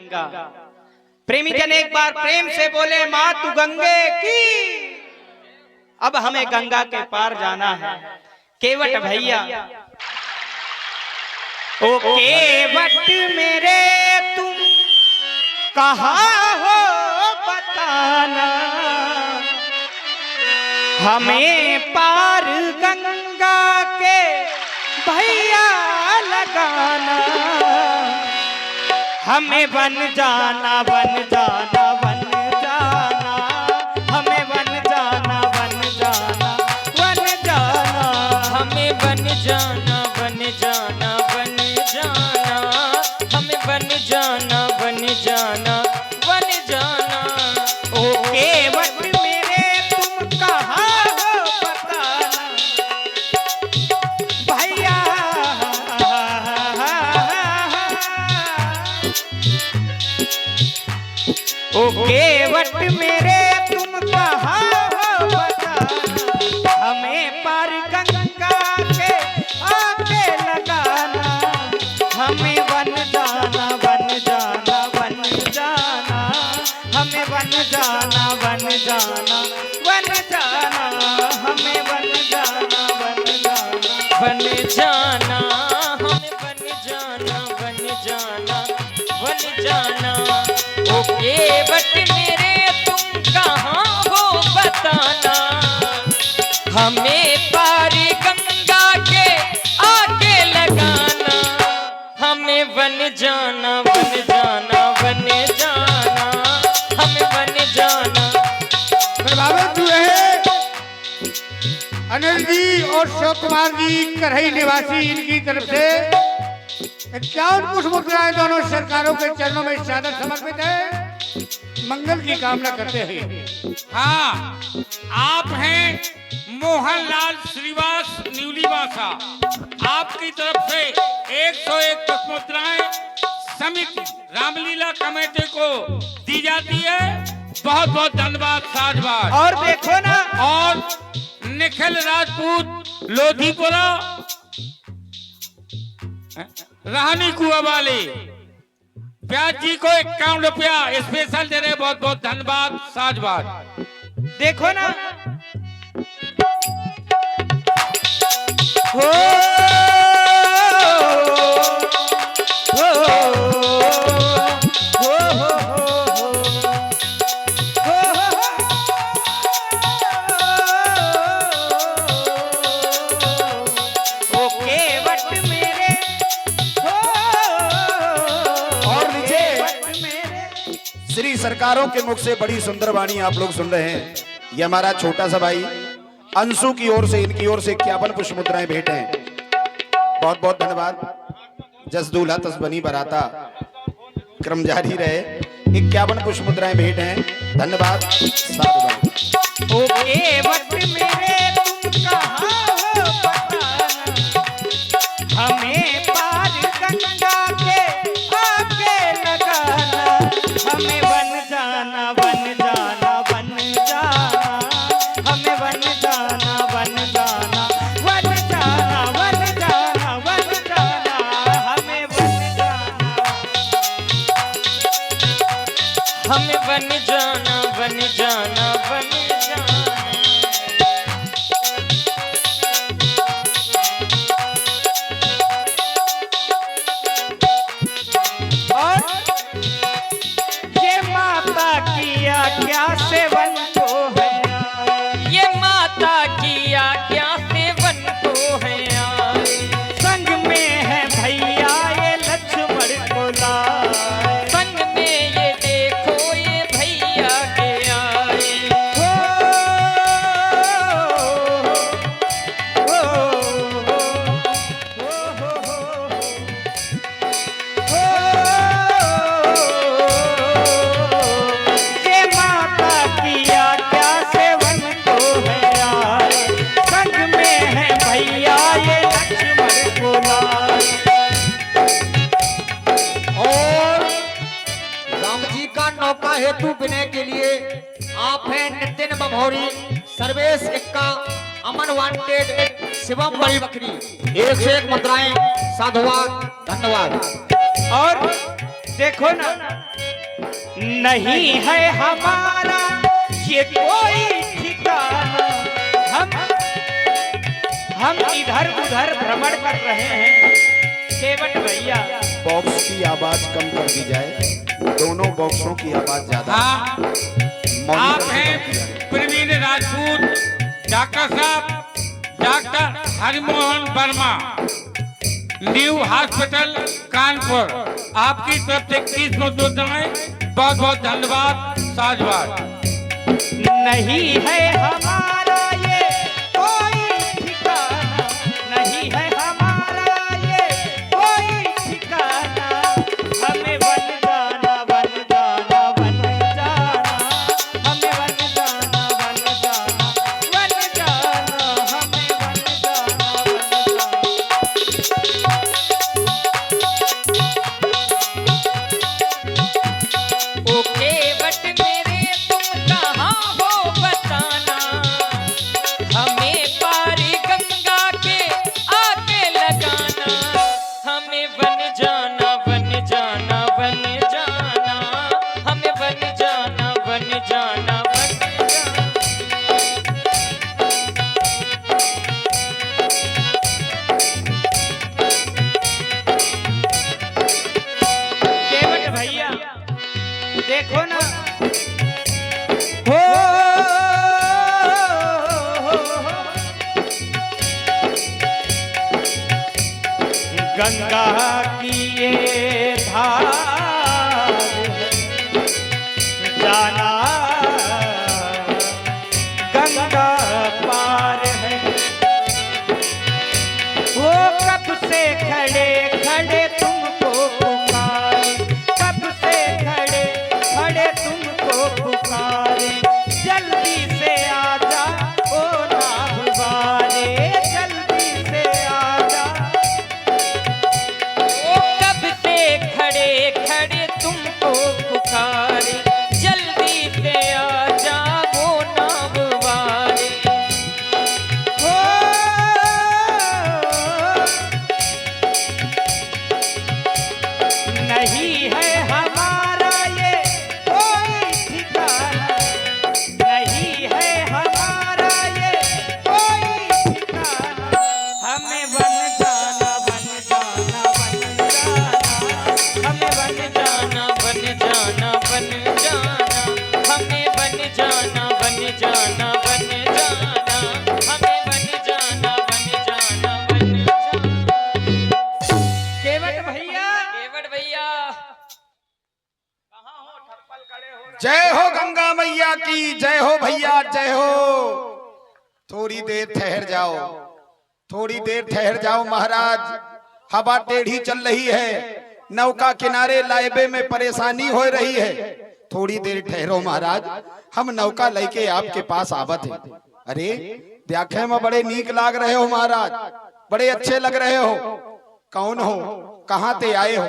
गंगा। प्रेमी जन एक बार प्रेम से बोले माँ तू गंगे की। अब हमें गंगा के पार जाना है। केवट भैया ओ केवट मेरे तुम कहाँ हो बताना, हमें पार गंगा के भैया लगाना। हमें बन जाना बन जाना बन जाना, हमें बन जाना बन जाना बन जाना, हमें बन जाना बन जाना बन जाना, हमें बन जाना बन जाना बन जाना। ओ केवट मेरे तुम कहाँ हो बताना, भैया ओ केवट मेरे तुम कहाँ हो बताना, हमें पार गंगा के आके लगाना। हमें बन जाना बन जाना बन जाना, हमें बन जाना बन जाना बन जाना, हमें बन जाना बन जाना बन जाना, हमें बन जाना बन जाना बन जाना। ओ केवट मेरे तुम कहाँ हो बताना, हमें पार गंगा के आगे लगाना। हमें बन जाना बन जाना बन जाना, हमें बन जाना। प्रभावित हुए हैं अनिल जी और शिव कुमार जी करही निवासी, इनकी तरफ से 51 पुष्प मुद्राएं दोनों सरकारों के चरणों में चादर समर्पित है। मंगल की कामना करते हैं। हाँ, आप हैं मोहनलाल श्रीवास न्यूलीवासा। आपकी तरफ से 101 पुष्प मुद्राएं समिति रामलीला कमेटी को दी जाती है। बहुत बहुत धन्यवाद साधवाद। और देखो ना, और निखिल राजपूत लोधीपुरा रानी कुआ वाले प्याज जी को 51 रुपया स्पेशल दे रहे। बहुत बहुत धन्यवाद साधवाद। देखो ना हो श्री सरकारों के मुख से बड़ी सुंदर वाणी आप लोग सुन रहे हैं। ये हमारा छोटा सा भाई अंशु की ओर से, इनकी ओर से 51 पुष्प मुद्राएं भेंट हैं। बहुत बहुत धन्यवाद। जस दूल्हा तस बनी बराता, क्रम जारी रहे। 51 पुष्प मुद्राएं भेंट हैं। धन्यवाद साधुवाद। ओ केवट मेरे तुम कहाँ हो बताना, हमें पार गंगा के आगे लगाना। हमें बन जाना बन जाना बन जाना, हमें बन जाना बन जाना बन जाना बन जाना बन जाना, हमें बन जाना, हमें बन जाना बन जाना बन जाना। और ये माता की आज्ञा सेवन को है, ये माता की आज्ञा सेवन को है आए। संग में है भैया ये लक्ष्मण को लाए। संग में ये देखो ये भैया के आए। हो, हो, हो, ये माता की आज्ञा सेवन को है आए। संग में है भैया ये लक्ष्मण को लाए। और राम जी का नौका हेतु विनय के लिए आप हैं नितिन बभौरी, सर्वेश इक्का, अमन वांटेड, शिवम बड़ी बकरी। 101 मुद्राएं साधुवाद धन्यवाद। और देखो ना, नहीं है हमारा ये कोई ठिकाना, हम इधर उधर भ्रमण कर रहे हैं। केवट भैया, बॉक्स की आवाज कम कर दी जाए, दोनों बॉक्सों की आवाज ज्यादा है। हाँ, मॉनिटर आप से हैं कम की जाए। प्रवीण राजपूत, डॉक्टर साहब doctor Harimohan Verma, new hospital Kanpur, आपकी तरफ से 30 मुद्राएं, बहुत बहुत धन्यवाद, साधुवाद। नहीं है हमारा ये कोई ठिकाना, नहीं है हमारा ये कोई ठिकाना, हमें वन जाना, वन जाना, वन जाना, हमें वन जाना, वन जाना, वन जाना, हमें वन जाना, ओ केवट मेरे तुम कहाँ हो बताना, हमें पारी गंगा के आके लगाना, हमें वन जाना, वन जाना, वन जाना, हमें वन जाना, वन जाना, वन जाना। केवट भैया, देखो ना, हो गंगा की ये धार जाना, गंगा पार है। वो कब से खड़े खड़े तुमको पुकारे, कब से खड़े खड़े तुमको पुकारे, जल्दी से आजा ओ नागवारे, जल्दी से आजा। ओ कब से खड़े खड़े तुमको पुकारे, जल्दी से आ जाओ नागवारे। हो नहीं है हमारा ये कोई ठिकाना, नहीं है हमारा ये कोई ठिकाना, हमें वन जाना, वन जाना, वन जाना, हमें वन जाना, वन जाना, वन जाना, हमें वन जाना, वन जाना, वन जाना, हमें वन जाना, वन जाना, वन जाना। केवट भैया, केवट भैया, जय हो गंगा मैया की, जय हो भैया, जय हो। थोड़ी देर ठहर जाओ, थोड़ी देर ठहर जाओ महाराज, हवा टेढ़ी चल रही है, नौका किनारे लाइबे में परेशानी हो रही है। थोड़ी देर ठहरो महाराज, हम नौका लेके आपके पास आवत है। अरे देखे में बड़े नीक लाग रहे हो महाराज, बड़े अच्छे लग रहे हो। कौन हो, कहाँ ते आए हो?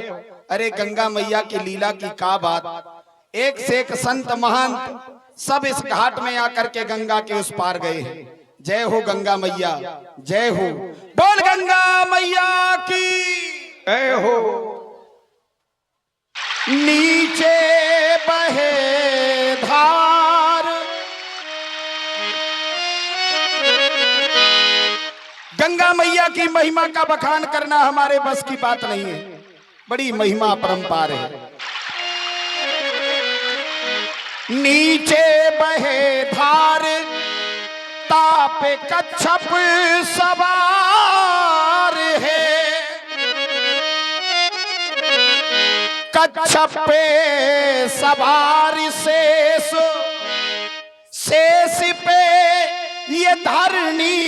अरे गंगा मैया की लीला की का बात, एक से एक संत महंत सब इस घाट में आकर के गंगा के उस पार गए हैं। जय हो गंगा मैया, जय हो। बोल गंगा मैया की जय हो। नीचे बहे धार, गंगा मैया की महिमा का बखान करना हमारे बस की बात नहीं है, बड़ी महिमा परंपार है। नीचे बहे धार, तापे कच्छप सवार है, कच्छप पे सवार शेष, शेष पे ये धरणी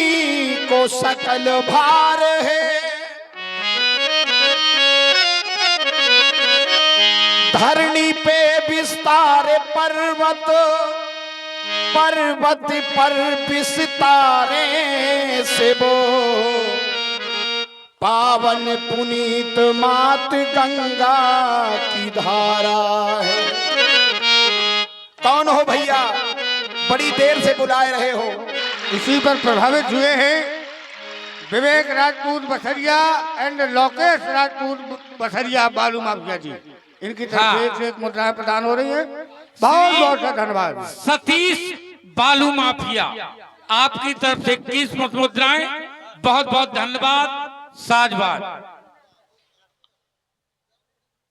को सकल भार है। धरणी पे विस्तार पर्वत, पर्वत पर विस्तारे से वो पावन पुनीत मात गंगा की धारा है। कौन हो भैया, बड़ी देर से बुलाए रहे हो? इसी पर प्रभावित हुए हैं विवेक राजपूत बसरिया एंड लोकेश राजपूत बसरिया बालू माफिया जी। इनकी तरफ हाँ। से एक मुद्राएं प्रदान हो रही हैं। बहुत बहुत सा धन्यवाद। सतीश बालू माफिया, आपकी तरफ से 21 मुद्राएं, बहुत बहुत धन्यवाद। साजवाद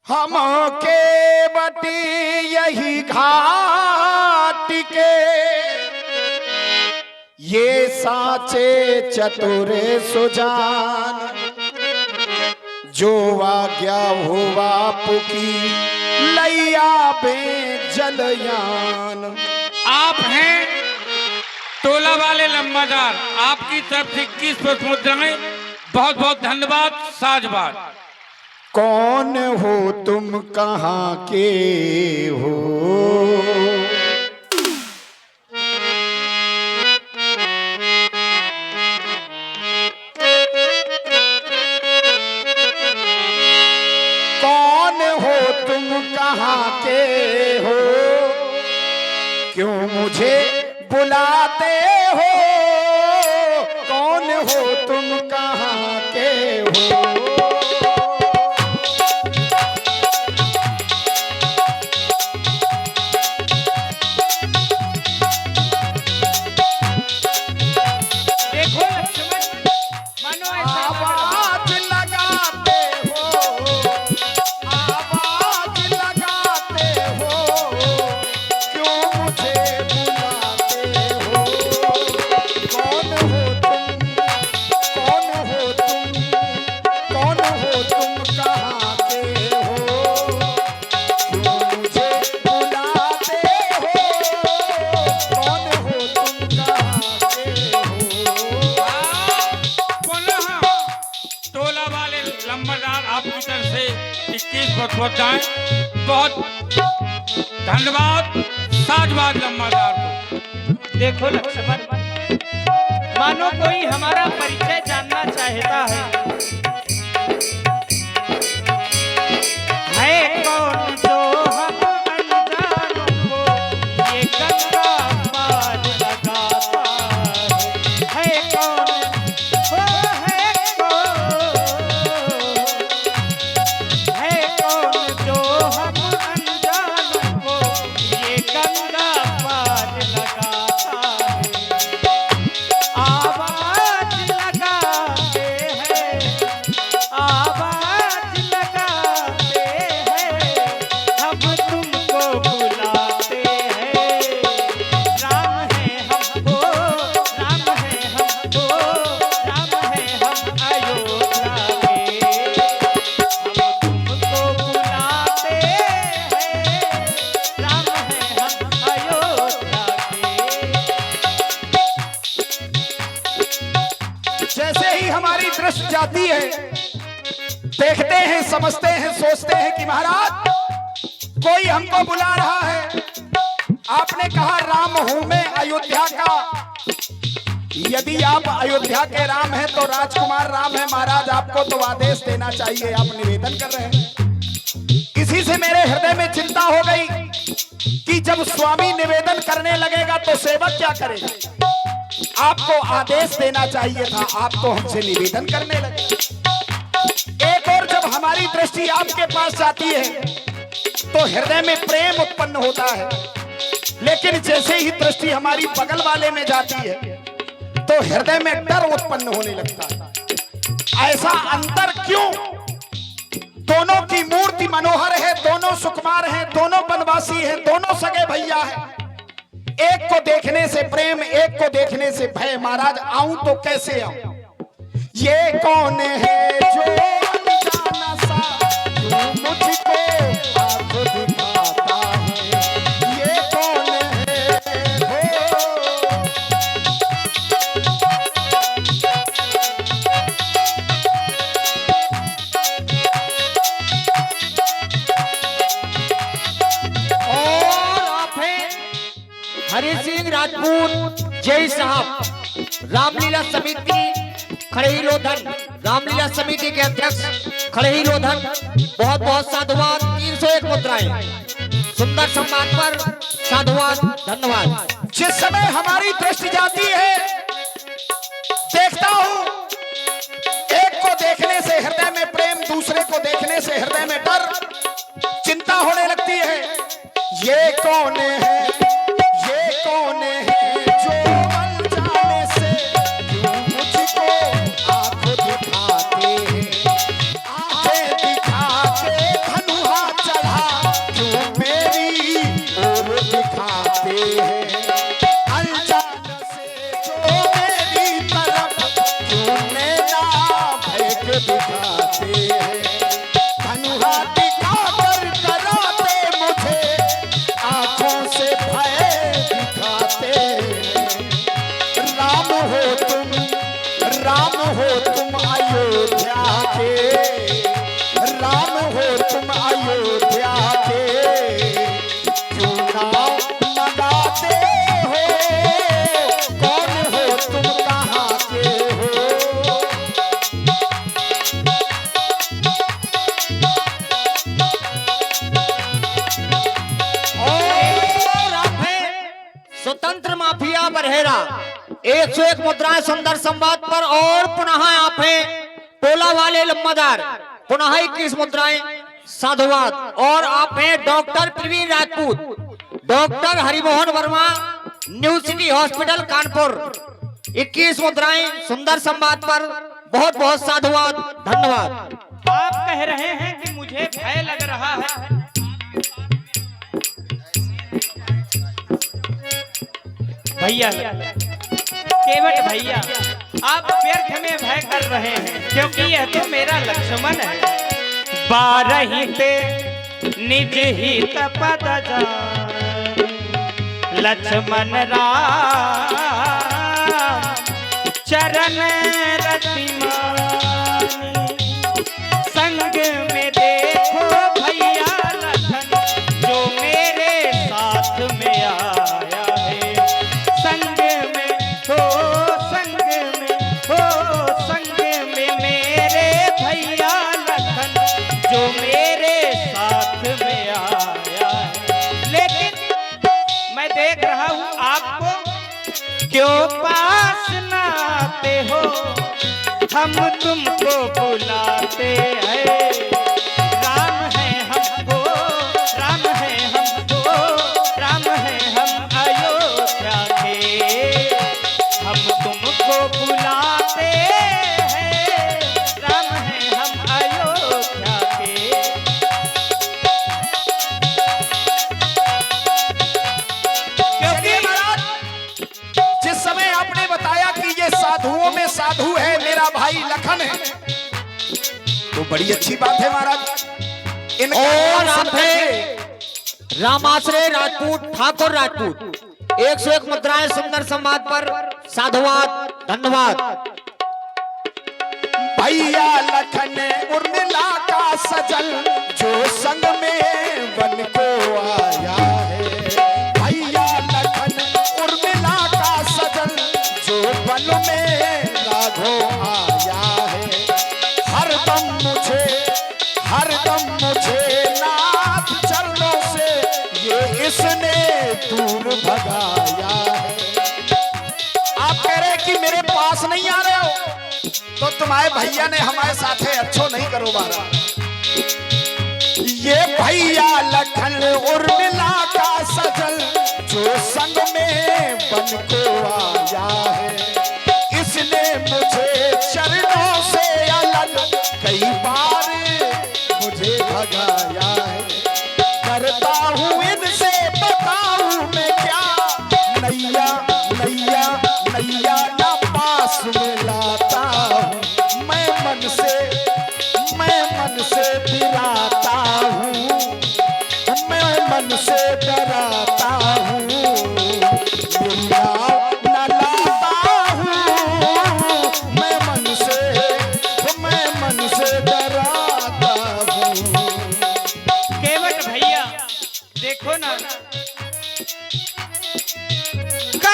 हम के बटी यही घाट के ये साचे चतुरे सुजान, जो आज्ञा हुआ पुकी लैया बे जलयान। आप हैं टोला वाले लंबादार, आपकी तरफ से 21 मुद्राएं, बहुत बहुत धन्यवाद। साजवाद कौन हो तुम कहाँ के हो, कौन हो तुम कहाँ के हो, क्यों मुझे बुलाते हो, कौन हो तुम कहाँ के हो। देखो लक्ष्मण, मानो ऐसा लग रहा आवाज लगाते हो, आवाज लगाते हो, क्यों मुझे बुलाते हो, कौन हो तुम, कौन हो तुम, कौन हो तुम कहाँ के हो, क्यों मुझे बुलाते हो, कौन हो तुम कहाँ के हो। पुनः टोला वाले लंबादार, आपकी तरफ से 21 मुद्राएं, बहुत धन्यवाद। साजवाद लंबादार को। देखो लक्ष्मण, मानो कोई हमारा परिचय जानना चाहता है कौन जो हम अनजानों को ये गंगा पार लगाता है कौन, वो है कौन जो हम अनजानों को ये गंगा पार लगाता है। आवाज लगाते हैं, आवाज लगाते हैं, हम तुमको बुलाते हैं। राम है हमको, राम है हमको, राम है हम अयोध्या के, हम तुमको बुलाते हैं। राम है हम अयोध्या के। जैसे ही हमारी दृष्टि जाती है, देखते हैं, समझते हैं, सोचते हैं कि महाराज कोई हमको बुला रहा है। आपने कहा राम हूं मैं अयोध्या का, यदि आप अयोध्या के राम हैं तो राजकुमार राम है महाराज, आपको तो आदेश देना चाहिए, आप निवेदन कर रहे हैं। इसी से मेरे हृदय में चिंता हो गई कि जब स्वामी निवेदन करने लगेगा तो सेवक क्या करेगा। आपको आदेश देना चाहिए था, आप तो हमसे निवेदन करने लगे। एक और जब हमारी दृष्टि आपके पास जाती है तो हृदय में प्रेम उत्पन्न होता है, लेकिन जैसे ही दृष्टि हमारी बगल वाले में जाती है तो हृदय में डर उत्पन्न होने लगता है। ऐसा अंतर क्यों? दोनों की मूर्ति मनोहर है, दोनों सुकुमार हैं, दोनों वनवासी हैं, दोनों सगे भैया हैं। एक को देखने से प्रेम, एक को देखने से भय। महाराज आऊं तो कैसे आऊं? ये कौन है जो अनजाना सा तू मुझको आंख दिखाता है, ये कौन है हो? और आप हैं हरि सिंह राजपूत जय साहब, रामलीला समिति खड़ेही लोधन, रामलीला समिति के अध्यक्ष खड़ेही लोधन, बहुत बहुत साधुवाद। 301 मुद्राएं, सुंदर सम्मान पर साधुवाद, धन्यवाद। जिस समय हमारी दृष्टि जाती है, देखता हूं, एक को देखने से हृदय में प्रेम, दूसरे को देखने से हृदय में डर। चिंता ये कौन है, ये कौन है जो अनजाने से क्यों मुझको आंख दिखाते हैं, आंखें दिखाते धनुहा चढ़ा क्यों मेरी ओर दिखाते हैं, अनजान से जो मेरी तरफ क्यों नैना फेंक दिखाते हैं, धनुहा दिखाकर डराते मुझे आंखों से भय दिखाते हैं। राम हो तुम, राम हो तुम अयोध्या के, राम हो तुम अयोध्या के, क्यों नाम लगाते हो, कौन हो तुम कहाँ के हो। और आप हैं स्वतंत्र माफिया बरहेरा 101 मुद्राएं सुंदर संवाद पर। और पुनः आप हैं टोला वाले लम्बादार, पुनः 21 मुद्राएं साधुवाद। और आप हैं doctor Praveen Rajput, doctor Harimohan Verma, new city hospital Kanpur 21 मुद्राएं सुंदर संवाद पर। बहुत बहुत साधुवाद, धन्यवाद। आप कह रहे हैं कि मुझे भय लग रहा है। भैया, केवट भैया, आप व्यर्थ में भय कर रहे हैं, क्योंकि यह तो मेरा लक्ष्मण है। बारही पे निज ही तपद जान, लक्ष्मण राम चरण रतिमानी, संग में देखो भैया लखन जो मेरे साथ में आया है, संग में हो, संग में हो, संग में मेरे भैया लखन जो मेरे साथ में आया है। लेकिन मैं देख रहा हूं आपको, क्यों पास ना आते हो, हम तुमको बुलाते हैं। राम है हमको, राम है हमको, राम है हम अयोध्या के, हम तुमको बुलाते हैं। राम है हम अयोध्या के। क्योंकि जिस समय आपने बताया कि ये साधुओं में साधु है, मेरा भाई लखन है, तो बड़ी अच्छी बात है महाराज। इनका और नाम आप सुन हैं करके रामाश्रय राजपूत, ठाकुर राजपूत 101 मुद्राएं सुंदर संवाद पर। साधुवाद, धन्यवाद। भैया लखन उर्मिला का सजल जो संग में बन को आया है, भैया लखन उर्मिला का सजल जो बन में राघो आया है। हरदम मुझे नाथ चरणों से ये इसने दूर भगाया है। आप कह रहे कि मेरे पास नहीं आ रहे हो, तो तुम्हारे भैया ने हमारे साथ है, अच्छो नहीं करो बारा। ये भैया लखन उर्मिला का सजल जो संग में बन को आया है, इसने मुझे चरणों से अलग कई बार मुझे भगाया है। करता हूँ इनसे बताऊं मैं क्या, नैया नैया नैया ना पास में लाता हूँ, मैं मन से पिराता हूँ, मैं मन से डराता हूँ, मेरी नाव न लाता हूँ, मैं मन से डराता हूँ। केवट भैया, देखो ना,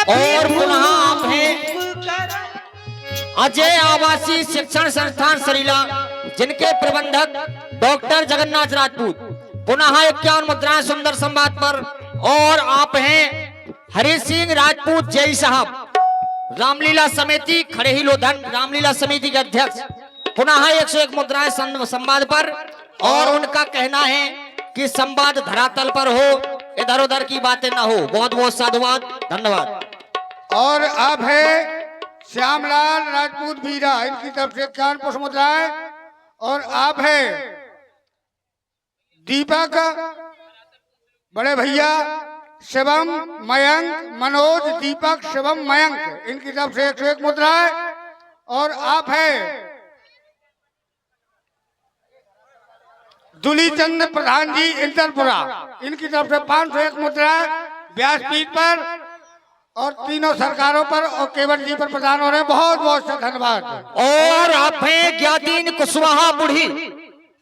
और पुनः आप हैं अजय आवासीय शिक्षण संस्थान सरीला, जिनके प्रबंधक डॉक्टर जगन्नाथ राजपूत। पुनः 51 मुद्राएं सुंदर संवाद पर। और आप हैं हरि सिंह राजपूत जय साहब, रामलीला समिति खड़ेही लोधन, रामलीला समिति के अध्यक्ष। पुनः 101 मुद्राएं संवाद पर। और उनका कहना है कि संवाद धरातल पर हो, इधर उधर की बातें ना हो। बहुत बहुत साधुवाद, धन्यवाद। और अब है श्यामलाल राजपूत वीरा, इनकी तरफ से 51 पुष्प मुद्राएं। और अब है दीपक बड़े भैया शिवम मयंक, मनोज दीपक शिवम मयंक, इनकी तरफ से 101 मुद्राएं। और आप है दुलीचंद प्रधान जी इंदरपुरा, इनकी तरफ से 501 मुद्राएं व्यासपीठ पर और तीनों सरकारों पर और केवट जी पर प्रदान हो रहे हैं। बहुत बहुत से धन्यवाद। और आप हैं ज्ञातीन कुशवाहा बुढ़ी,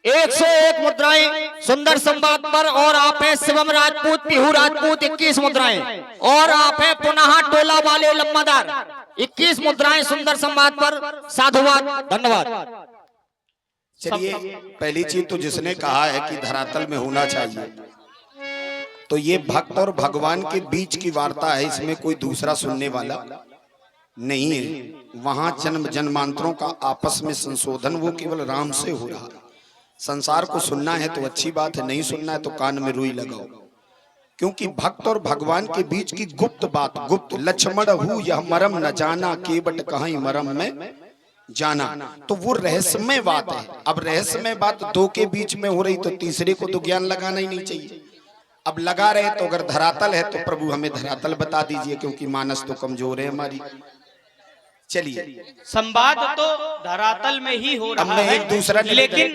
101 मुद्राएं सुंदर संवाद पर। और आप हैं शिवम राजपूत पीहू राजपूत, 21 मुद्राएं। और आप हैं पुनः टोला वाले लम्बादार, 21 मुद्राएं सुंदर संवाद पर। साधुवाद, धन्यवाद। चलिए, पहली चीज तो जिसने कहा है कि धरातल में होना चाहिए, तो ये भक्त और भगवान के बीच की वार्ता है, इसमें कोई दूसरा सुनने वाला नहीं है। वहां जन्म जन्मांतरों का आपस में संशोधन वो केवल राम से हो रहा है। संसार को सुनना है तो अच्छी बात है, नहीं सुनना है तो कान में रुई लगाओ, क्योंकि भक्त और भगवान के बीच की गुप्त बात, गुप्त लक्ष्मण हूँ यह मरम न जाना, केवट कहीं मरम में जाना, तो वो रहस्यमय बात है। अब रहस्यमय बात दो के बीच में हो रही तो तीसरे को तो ज्ञान लगाना ही नहीं चाहिए। अब लगा रहे तो अगर धरातल है तो प्रभु हमें धरातल बता दीजिए, क्योंकि मानस तो कमजोर है हमारी। चलिए, संवाद तो धरातल में ही हो रहा हमने है, एक दूसरा लेकिन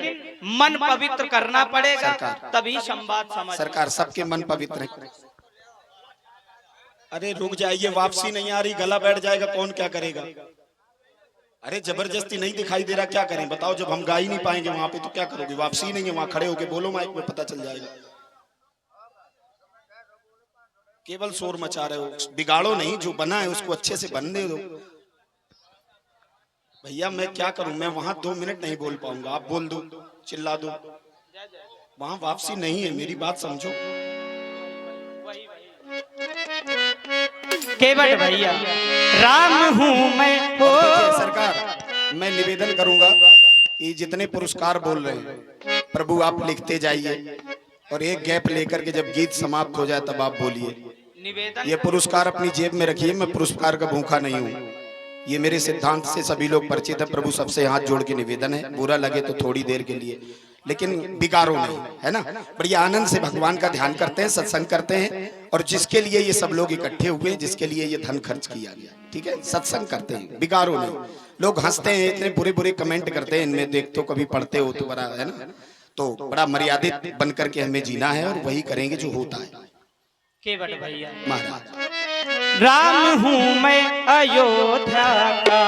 मन पवित्र करना पड़ेगा, सरकार। तभी संवाद समझ। सरकार सबके मन पवित्र है। अरे रुक जाइए, वापसी नहीं आ रही, गला बैठ जाएगा, कौन क्या करेगा। अरे जबरदस्ती नहीं दिखाई दे रहा, क्या करें बताओ। जब हम गा ही नहीं पाएंगे वहां पे तो क्या करोगे। वापसी नहीं है, वहां खड़े होके बोलो, माइक में पता चल जाएगा। केवल शोर मचा रहे हो, बिगाड़ो नहीं, जो बना है उसको अच्छे से बनने दो। भैया मैं क्या करूं, मैं वहां 2 मिनट नहीं बोल पाऊंगा, आप बोल दो, चिल्ला दो। वहां वापसी नहीं है, मेरी बात समझो। केवट भैया राम हूँ मैं हो। देखिए सरकार, मैं निवेदन करूंगा कि जितने पुरस्कार बोल रहे हैं प्रभु आप लिखते जाइए, और एक गैप लेकर के जब गीत समाप्त हो जाए तब आप बोलिए। निवेदन ये पुरस्कार अपनी जेब में रखिए, मैं पुरस्कार का भूखा नहीं हूँ, ये मेरे सिद्धांत से सभी लोग परिचित है। प्रभु सबसे हाथ जोड़ के निवेदन है, बुरा लगे तो थोड़ी देर के लिए, लेकिन बिगाड़ो नहीं, है ना। बड़ी आनंद से भगवान का ध्यान करते हैं, सत्संग करते हैं, और जिसके लिए ये सब लोग इकट्ठे हुए, जिसके लिए ये धन खर्च किया गया, ठीक है, सत्संग करते हैं, बिगाड़ो नहीं। लोग हंसते हैं, इतने बुरे बुरे कमेंट करते हैं, इनमें देख तो कभी पढ़ते हो तो बड़ा, है ना। तो बड़ा मर्यादित बन करके हमें जीना है, और वही करेंगे जो होता है। केवट भैया महाराज राम हूँ मैं अयोध्या का,